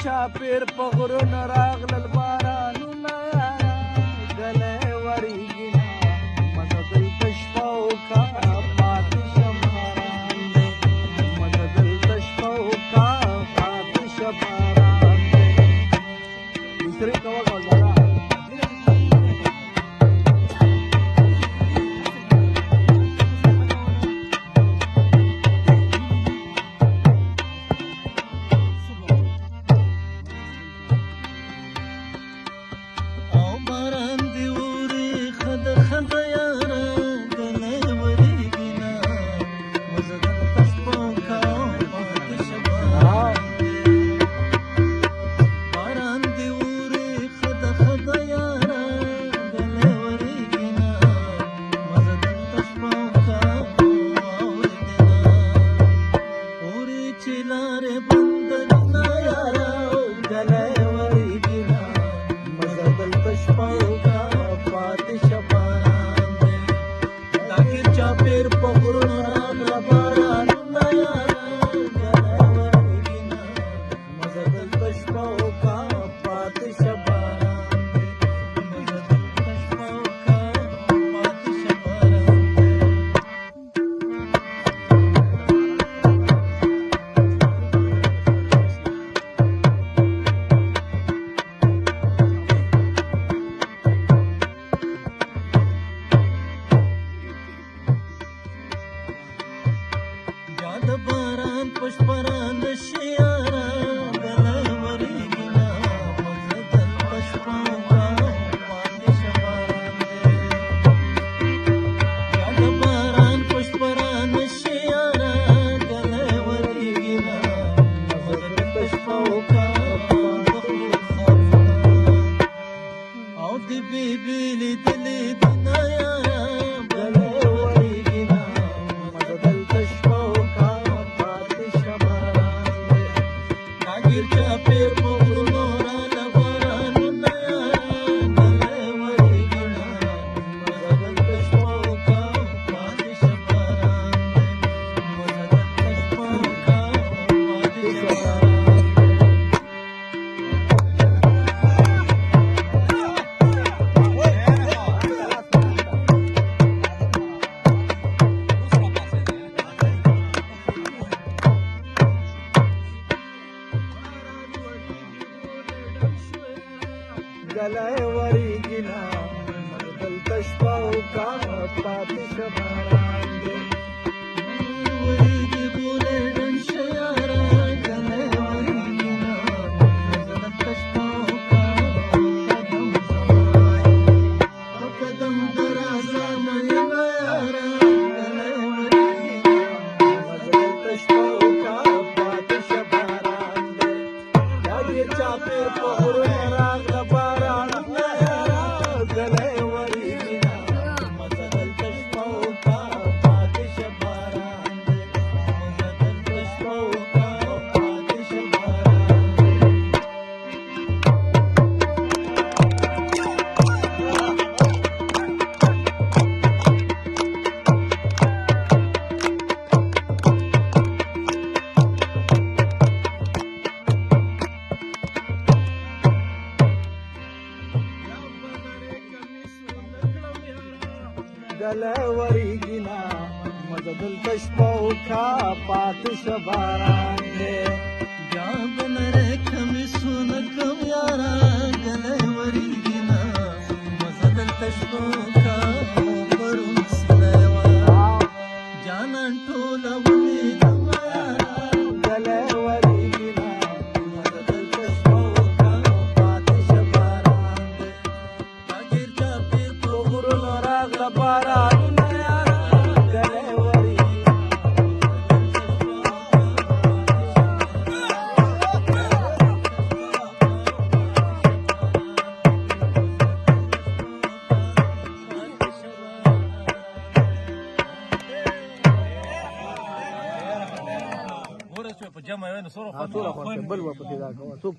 چاپیر په غرونو راغلل بارانونه ګلی ورېږي مزه دلته شپه وکړه پاتې شه باران دی مزه دلته شپه وکړه پاتې شه باران دی مستري کوه ګلداره چاپیر په غرونو راغله بارانونه مزه دلته شپه وکړه پاتې شه باران دی مزه دلته شپه وکړه پاتې شه باران د باران پشپران شي یاره ګلی ورېږي نه مزه دلته شپه وکړه پاتې شه باران دی یا د باران پشپران شي یاره ګلی ورېږي نه مزه دلته شپه وکړه او د بېبې لیدلې دینه یاره ګلی ورېږي نه مزه دلته شپه چاپیر په غرونو راغله بارانونه ګلی ورېږي نه مزه دلته شپه وکړه پاتې شه باران دی مزه دلته شپه وکړه پاتې شه باران ګلی ورېږي نه مزه دلته شپه وکړه پاتې شه باران دی ورېږي بولې ډنډ شه یاره ګلی ورېږي نه مزه دلته شپه وکړه قدم زما په قدم د راځه مینه یاره ګلی ورېږي نه مزه دلته شپه وکړه پاتې شه باران دی یا دې چاپیر په غرونو راغله ګلی ورېږي نه مزه دلته شپه وکړه پاتې شه باران دی مزه دلته شپه وکړه پاتې شه باران ګلی ورېږي نه مزه دلته شپه وکړه پاتې شه باران دی بیا به نری کمیسونه کم یاره ګلی ورېږي نه مزه دلته شپه وکړه پرون سلی وه جانان ټوله ولیدمه یاره ګلی ورېږي نه مزه دلته شپه وکړه پاتې شه باران دی چاپیر چاپیر په غرونو راغله بارانونه یاره ګلی ورېږي په جمع یې نو سره خو بل و په دې دا کوه څوک